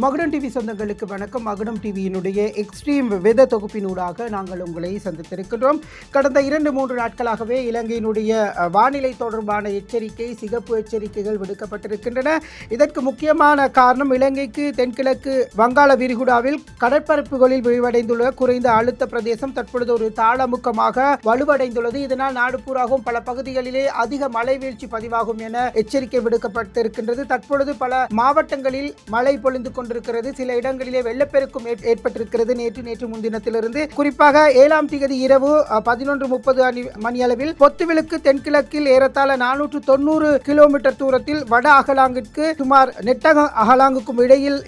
மகுடம் டிவி சொந்தங்களுக்கு வணக்கம். மகுடம் டிவியினுடைய எக்ஸ்ட்ரீம் வெத தொகுப்பினூடாக நாங்கள் உங்களை சந்தித்திருக்கின்றோம். கடந்த 2-3 நாட்களாகவே இலங்கையினுடைய வானிலை தொடர்பான எச்சரிக்கை, சிகப்பு எச்சரிக்கைகள் விடுக்கப்பட்டிருக்கின்றன. இதற்கு முக்கியமான காரணம் இலங்கைக்கு தென்கிழக்கு வங்காள விரிகுடாவில் கடற்பரப்புகளில் விரிவடைந்துள்ள குறைந்த அழுத்த பிரதேசம் தற்பொழுது ஒரு தாளமுக்கமாக வலுவடைந்துள்ளது. இதனால் நாடு பூராகவும் பல பகுதிகளிலே அதிக மழை வீழ்ச்சி பதிவாகும் என எச்சரிக்கை விடுக்கப்பட்டிருக்கின்றது. தற்பொழுது பல மாவட்டங்களில் மழை பொழிந்து கொண்டிருக்கிறது. சில இடங்களிலே வெள்ளப்பெருக்கும் ஏற்பட்டிருக்கிறது. நேற்று முன்தினத்திலிருந்து குறிப்பாக 7ஆம் தேதி இரவு 11:30 மணியளவில் பொத்துவிலுக்கு தென்கிழக்கில் ஏறத்தாழ 490 கிலோமீட்டர் தூரத்தில் வட அகலாங்கிற்கு சுமார் நெட்டக அகலாங்குக்கும் இடையில்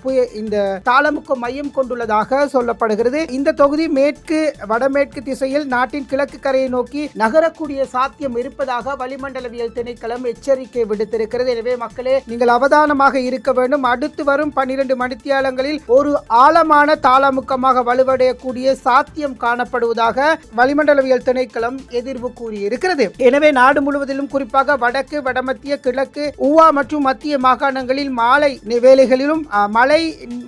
இந்த தாளமுக்கம் மையம் கொண்டுள்ளதாக சொல்லப்படுகிறது. இந்த தொகுதி மேற்கு வடமேற்கு திசையில் நாட்டின் கிழக்கு கரையை நோக்கி நகரக்கூடிய சாத்தியம் இருப்பதாக வளிமண்டலவியல் திணைக்களம் எச்சரிக்கை விடுத்திருக்கிறது. எனவே மக்களே, நீங்கள் அவதானமாக இருக்க வேண்டும். அடுத்து வரும் 12 மணித்தியாலங்களில் ஒரு ஆழமான தாளமுக்கமாக வலுவடையக்கூடிய சாத்தியம் காணப்படுவதாக வளிமண்டலவியல் திணைக்களம் எதிர்வு கூறியிருக்கிறது. எனவே நாடு முழுவதிலும் குறிப்பாக வடக்கு, வடமத்திய, கிழக்கு, ஊவா மற்றும் மத்திய மாகாணங்களில் மாலை வேளைகளிலும்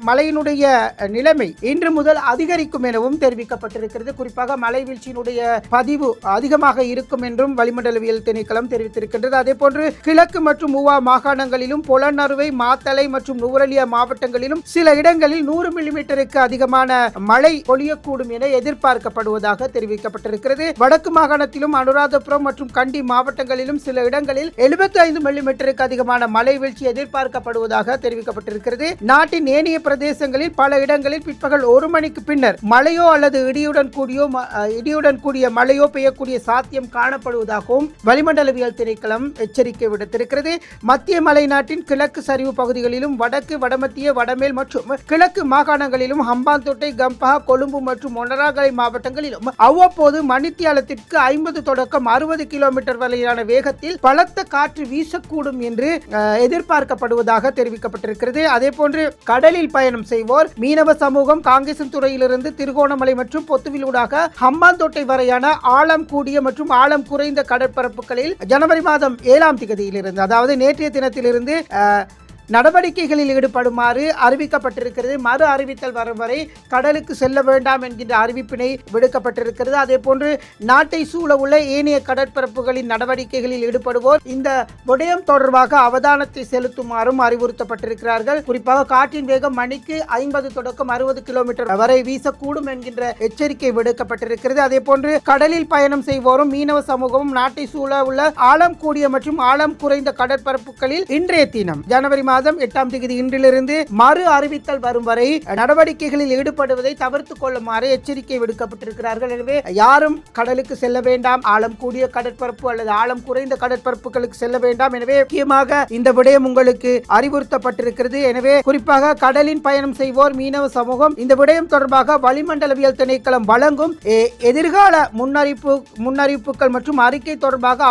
மழையினுடைய நிலைமை இன்று முதல் அதிகரிக்கும் எனவும் தெரிவிக்கப்பட்டிருக்கிறது. குறிப்பாக மழை வீழ்ச்சியினுடைய பதிவு அதிகமாக இருக்கும் என்றும் வளிமண்டலவியல் திணைக்களம் தெரிவித்திருக்கின்றது. அதே போன்று கிழக்கு மற்றும் ஊவா மாகாணங்களிலும் பொலன்னறுவை, மாத்தளை மற்றும் நுவரெலியா மாவட்டங்களிலும் சில இடங்களில் 100 மில்லிமீட்டருக்கு அதிகமான மழை பொழியக்கூடும் என எதிர்பார்க்கப்படுவதாக தெரிவிக்கப்பட்டிருக்கிறது. வடக்கு மாகாணத்திலும் அனுராதபுரம் மற்றும் கண்டி மாவட்டங்களிலும் சில இடங்களில் 75 மில்லிமீட்டருக்கு அதிகமான மழை வீழ்ச்சி எதிர்பார்க்கப்படுவதாக தெரிவிக்கப்பட்டிருக்கிறது. நாட்டின் ஏனைய பிரதேசங்களில் பல இடங்களில் பிற்பகல் 1 மணிக்கு பின்னர் மழையோ அல்லது இடியுடன் கூடிய மழையோ பெய்யக்கூடிய சாத்தியம் காணப்படுவதாகவும் வளிமண்டலவியல் திணைக்களம் எச்சரிக்கை விடுத்திருக்கிறது. மத்திய மலைநாட்டின் கிழக்கு சரிவு பகுதிகளிலும் வடக்கு, வடமத்திய, வடமேல் மற்றும் கிழக்கு மாகாணங்களிலும் ஹம்பாந்தோட்டை, கம்பஹா, கொழும்பு மற்றும் மொனராகலை மாவட்டங்களிலும் அவ்வப்போது மணித்தியாலத்திற்கு 50 தொடக்கம் 60 கிலோமீட்டர் வரையிலான வேகத்தில் பலத்த காற்று வீசக்கூடும் என்று எதிர்பார்க்கப்படுவதாக தெரிவிக்கப்பட்டிருக்கிறது. அதே போன்று கடலில் பயணம் செய்வோர் மீனவ சமூகம் காங்கேசன்துறையிலிருந்து திருகோணமலை மற்றும் பொத்துவிலூடாக ஹம்பாந்தோட்டை வரையான ஆழம் கூடிய மற்றும் ஆழம் குறைந்த கடற்பரப்புகளில் ஜனவரி மாதம் 7ஆம் தேதியிலிருந்து, அதாவது நேற்றைய தினத்திலிருந்து நடவடிக்கைகளில் ஈடுபடுமாறு அறிவிக்கப்பட்டிருக்கிறது. மறு அறிவித்தல் வரும் வரை கடலுக்கு செல்ல வேண்டாம் என்கின்ற அறிவிப்பினை விடுக்கப்பட்டிருக்கிறது. அதே போன்று நாட்டை சூழ உள்ள ஏனைய கடற்பரப்புகளின் நடவடிக்கைகளில் ஈடுபடுவோர் இந்த விடயம் தொடர்பாக அவதானத்தை செலுத்துமாறும் அறிவுறுத்தப்பட்டிருக்கிறார்கள். குறிப்பாக காற்றின் வேகம் மணிக்கு 50 தொடக்கம் 60 கிலோமீட்டர் வரை வீசக்கூடும் என்கின்ற எச்சரிக்கை விடுக்கப்பட்டிருக்கிறது. அதே போன்று கடலில் பயணம் செய்வோரும் மீனவ சமூகமும் நாட்டை சூழ உள்ள ஆழம் கூடிய மற்றும் ஆழம் குறைந்த கடற்பரப்புகளில் இன்றைய தினம் ஜனவரி 8ஆம் தேதி இன்றிலிருந்து மறு அறிவித்தல் வரும் வரை நடவடிக்கைகளில் ஈடுபடுவதை தவிர்த்துக் கொள்ளுமாறு எச்சரிக்கை விடுக்கப்பட்டிருக்கிறார்கள். எனவே யாரும் கடலுக்கு செல்ல வேண்டாம், ஆழம் கூடிய கடற்பரப்பு அல்லது ஆழம் குறைந்த கடற்பரப்புகளுக்கு செல்ல வேண்டாம். எனவே முக்கியமாக இந்த விடயம் உங்களுக்கு அறிவுறுத்தப்பட்டிருக்கிறது. எனவே குறிப்பாக கடலின் பயணம் செய்வோர் மீனவ சமூகம் இந்த விடயம் தொடர்பாக வளிமண்டலவியல் திணைக்களம் வழங்கும் எதிர்கால முன்னறிவிப்புகள் மற்றும் அறிக்கை தொடர்பாக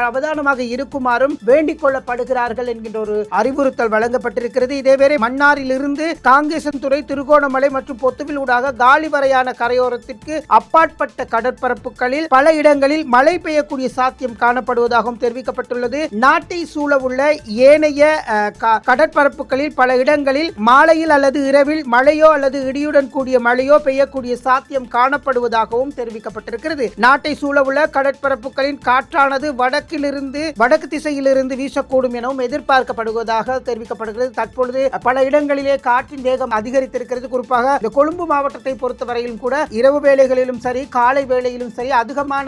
அவதானமாக இருக்குமாறும் வேண்டிக் கொள்ளப்படுகிறார்கள் என்கின்ற ஒரு அறிவுறுத்தல் வழங்கப்பட்டிருக்கிறது. இதேவேளை மன்னாரில் இருந்து காங்கேசன்துறை, திருகோணமலை மற்றும் பொத்துவிலூடாக காலி வரையான கரையோரத்திற்கு அப்பாற்பட்ட கடற்பரப்புகளில் பல இடங்களில் மழை பெய்யக்கூடிய சாத்தியம் காணப்படுவதாகவும் தெரிவிக்கப்பட்டுள்ளது. நாட்டை சூழ உள்ள ஏனைய கடற்பரப்புகளில் பல இடங்களில் மாலையில் அல்லது இரவில் மழையோ அல்லது இடியுடன் கூடிய மழையோ பெய்யக்கூடிய சாத்தியம் காணப்படுவதாகவும் தெரிவிக்கப்பட்டிருக்கிறது. நாட்டை சூழ உள்ள கடற்பரப்புகளின் காற்றானது வடக்கு திசையிலிருந்து வீசக்கூடும் எனவும் எதிர்பார்க்கப்படுவதாக தெரிவிக்கப்படுகிறது. தற்பொழுது பல இடங்களிலே காற்றின் வேகம் அதிகரித்திருக்கிறது. குறிப்பாக இந்த கொழும்பு மாவட்டத்தை பொறுத்தவரையிலும் கூட இரவு வேளைகளிலும் சரி, காலை வேளையிலும் சரி அதிகமான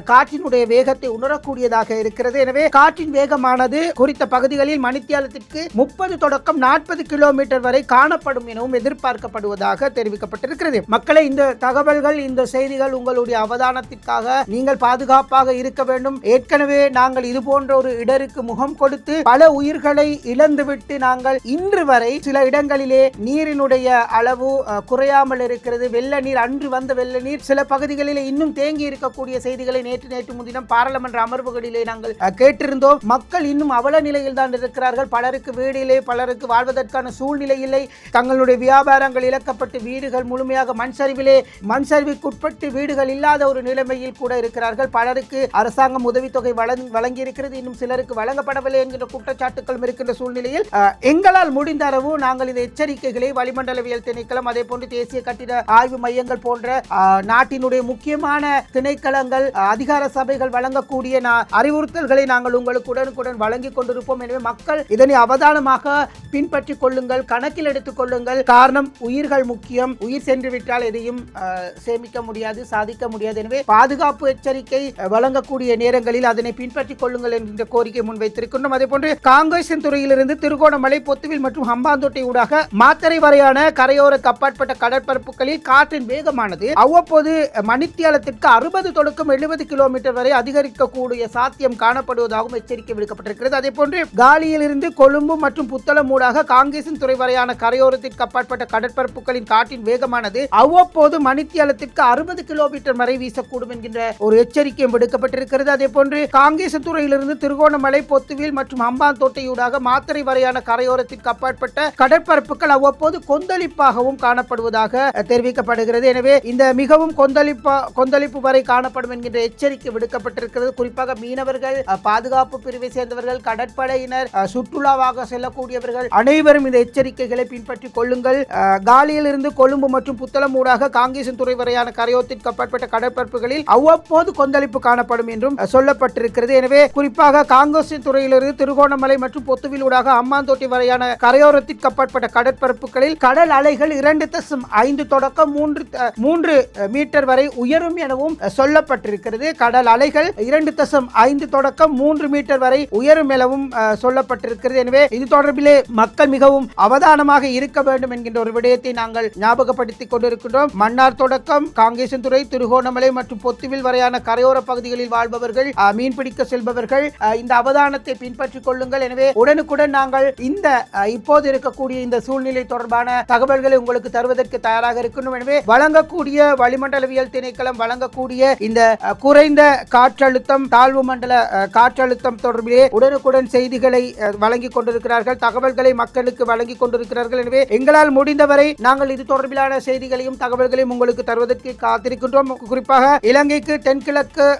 காற்றினுடைய வேகத்தை உணரக்கூடியதாக இருக்கிறது. எனவே காற்றின் வேகமானது குறித்த பகுதிகளில் மணித்தியாலத்திற்கு 30 தொடக்கம் 40 கிலோமீட்டர் வரை காணப்படும் எனவும் எதிர்பார்க்கப்படுவதாக தெரிவிக்கப்பட்டிருக்கிறது. மக்களை, இந்த தகவல்கள், இந்த செய்திகள் உங்களுடைய அவதானத்திற்காக நீங்கள் பாதுகாப்பாக இருக்க வேண்டும். ஏற்கனவே நாங்கள் இது போன்ற ஒரு இடருக்கு முகம் கொடுத்து பல உயிர்களை இழந்துவிட்டு நாங்கள் இன்று வரை சில இடங்களிலே நீரினுடைய அளவு குறையாமல் இருக்கிறது. வெள்ள நீர், அன்று வந்த வெள்ள நீர் சில பகுதிகளிலே இன்னும் தேங்கி இருக்கக்கூடிய செய்திகளை நேற்று முன்தினம் பாராளுமன்ற அமர்வுகளிலே நாங்கள் கேட்டிருந்தோம். மக்கள் இன்னும் அவல நிலையில் தான் இருக்கிறார்கள். பலருக்கு வீடு இல்லை, பலருக்கு வாழ்வதற்கான சூழ்நிலை இல்லை. தங்களுடைய வியாபாரங்கள் இழக்கப்பட்டு வீடுகள் முழுமையாக மண் சரிவுக்குட்பட்டு வீடுகள் இல்லாத ஒரு நிலைமையில் கூட இருக்கிறார்கள். பலருக்கு அரசாங்கம் உதவித்தொகை வழங்கி இருக்கிறது, இன்னும் சிலருக்கு வழங்கப்படவில்லை என்கிற குற்றச்சாட்டுகளும் இருக்கின்ற சூழ்நிலை சூழ்நிலையில் எங்களால் முடிந்த அளவு நாங்கள் இந்த எச்சரிக்கைகளை வளிமண்டலவியல் திணைக்களம், அதே போன்று தேசிய கட்டிட ஆய்வு மையங்கள் போன்ற நாட்டினுடைய முக்கியமான திணைக்களங்கள், அதிகார சபைகள் வழங்கக்கூடிய அறிவுறுத்தல்களை நாங்கள் உங்களுக்கு உடனுக்குடன் வழங்கிக் கொண்டிருப்போம். எனவே மக்கள் இதனை அவதானமாக பின்பற்றிக் கொள்ளுங்கள், கணக்கில் எடுத்துக் கொள்ளுங்கள். காரணம், உயிர்கள் முக்கியம். உயிர் சென்று விட்டால் எதையும் சேமிக்க முடியாது, சாதிக்க முடியாது. எனவே பாதுகாப்பு எச்சரிக்கை வழங்கக்கூடிய நேரங்களில் அதனை பின்பற்றிக் கொள்ளுங்கள் என்ற கோரிக்கை முன்வைத்திருக்கின்றோம். அதே போன்று காங்கேசன் துறையிலிருந்து திருகோணமலை, பொத்துவில் மற்றும் ஹம்பாந்தோட்டை ஊடாக மாத்தறை வரையான கரையோர கப்பாற்பட்ட கடற்பரப்புகளில் காற்றின் வேகமானது அவ்வப்போது மணித்தியாலத்திற்கு 60 தொடக்கம் 70 கிலோமீட்டர் வரை அதிகரிக்கக்கூடிய சாத்தியம் காணப்படுவதாகவும் எச்சரிக்கை விடுக்கப்பட்டிருக்கிறது. அதே போன்று காலியில் இருந்து கொழும்பு மற்றும் புத்தளம் ஊடாக காங்கேசன் துறை வரையான கரையோரத்திற்கு அப்பாற்பட்ட கடற்பரப்புகளின் காற்றின் வேகமானது அவ்வப்போது மணித்தியாலத்திற்கு 60 கிலோமீட்டர் வரை வீசக்கூடும் என்கின்ற ஒரு எச்சரிக்கையும் விடுக்கப்பட்டிருக்கிறது. அதே போன்று காங்கேசன் துறையிலிருந்து திருகோணமலை, பொத்துவில் மற்றும் ஹம்பாந்தோட்டையூடாக மாத்தறை வரையான கரையோரத்திற்கு அப்பாற்பட்ட கடற்பரப்புகள் அவ்வப்போது கொந்தளிப்பாகவும் காணப்படுவதாக தெரிவிக்கப்படுகிறது. எனவே இந்த மிகவும் கொந்தளிப்பு வரை காணப்படும் என்கின்ற எச்சரிக்கை விடுக்கப்பட்டிருக்கிறது. குறிப்பாக மீனவர்கள், பாதுகாப்பு பிரிவை சேர்ந்தவர்கள், கடற்படையினர், சுற்றுலாவாக செல்லக்கூடியவர்கள் அனைவரும் இந்த எச்சரிக்கைகளை பின்பற்றிக் கொள்ளுங்கள். காலியில் இருந்து கொழும்பு மற்றும் புத்தளம் ஊடாக காங்கேசன் துறை வரையான கரையோரத்திற்கு அப்பாற்பட்ட கடற்பரப்புகளில் அவ்வப்போது கொந்தளிப்பு காணப்படும் என்றும் சொல்லப்பட்டிருக்கிறது. எனவே குறிப்பாக காங்கேசன் துறையிலிருந்து திருகோணமலை மற்றும் பொத்துவில் ஊடாக அம்மாந்தோட்டை வரையான கரையோரத்திற்கு அப்பாற்பட்ட கடற்பரப்புகளில் கடல் அலைகள் 2.5 தொடக்கம் 3 மீட்டர் வரை உயரும் எனவும் சொல்லப்பட்டிருக்கிறது. கடல் அலைகள் 2.5 தொடக்கம் 3 மீட்டர் வரை உயரும் எனவும் சொல்லப்பட்டிருக்கிறது. எனவே இது தொடர்பிலே மக்கள் மிகவும் அவதானமாக இருக்க வேண்டும் என்கின்ற ஒரு விடயத்தை நாங்கள் ஞாபகப்படுத்திக் கொண்டிருக்கின்றோம். மன்னார் தொடக்கம் காங்கேசன் துறை, திருகோணமலை மற்றும் பொத்துவில் வரையான கரையோர பகுதிகளில் வாழ்பவர்கள், மீன்பிடிக்க செல்பவர்கள் இந்த அவதானத்தை பின்பற்றிக் கொள்ளுங்கள். எனவே உடனுக்குடன் நாங்கள் இந்த இப்போது இருக்கக்கூடிய இந்த சூழ்நிலை தொடர்பான தகவல்களை உங்களுக்கு தருவதற்கு தயாராக இருக்கின்றோம். எனவே வழங்கக்கூடிய வளிமண்டலவியல் திணைக்களம் வழங்கக்கூடிய இந்த குறைந்த காற்றழுத்தம், தாழ்வு மண்டல காற்றழுத்தம் தொடர்பிலே உடனுக்குடன் செய்திகளை வழங்கிக் கொண்டிருக்கிறார்கள், தகவல்களை மக்களுக்கு வழங்கிக் கொண்டிருக்கிறார்கள். எனவே எங்களால் முடிந்தவரை நாங்கள் இது தொடர்பிலான செய்திகளையும் தகவல்களையும் உங்களுக்கு தருவதற்கு காத்திருக்கின்றோம். குறிப்பாக இலங்கைக்கு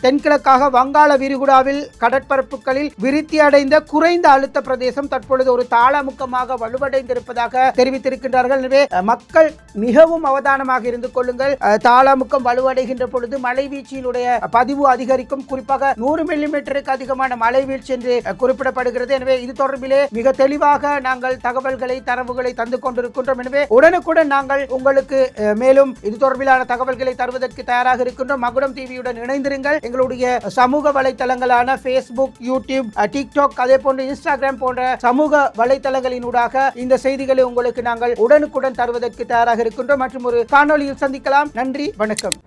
தென்கிழக்காக வங்காள விரிகுடாவில் கடற்பரப்புகளில் விருத்தி அடைந்த குறைந்த அழுத்த பிரதேசம் தற்பொழுது ஒரு தாளமுக்கமாக வலுவடைந்திருப்பதாக தெரிவித்திருக்கின்றார்கள். எனவே மக்கள் மிகவும் அவதானமாக இருந்து கொள்ளுங்கள். தாளமுக்கம் வலுவடைகின்ற பொழுது மழை வீழ்ச்சியினுடைய பதிவு அதிகரிக்கும். குறிப்பாக 100 மில்லிமீட்டருக்கு அதிகமான மழை வீழ்ச்சி என்று குறிப்பிடப்படுகிறது. எனவே இது தொடர்பிலே மிக தெளிவாக நாங்கள் தகவல்களை, தரவுகளை தந்து கொண்டிருக்கின்றோம். எனவே உடனுக்குடன் நாங்கள் உங்களுக்கு மேலும் இது தொடர்பிலான தகவல்களை தருவதற்கு தயாராக இருக்கின்றோம். மகுடம் டிவியுடன் இணைந்திருங்கள். எங்களுடைய சமூக வலைத்தளங்களான Facebook, YouTube, TikTok, அதே போன்று இன்ஸ்டாகிராம் போன்ற சமூக வலைத்தளங்களினூடாக இந்த செய்திகளை உங்களுக்கு நாங்கள் உடனுக்குடன் தருவதற்கு தயாராக இருக்கின்றோம். மற்றும் ஒரு காணொலியில் சந்திக்கலாம். நன்றி, வணக்கம்.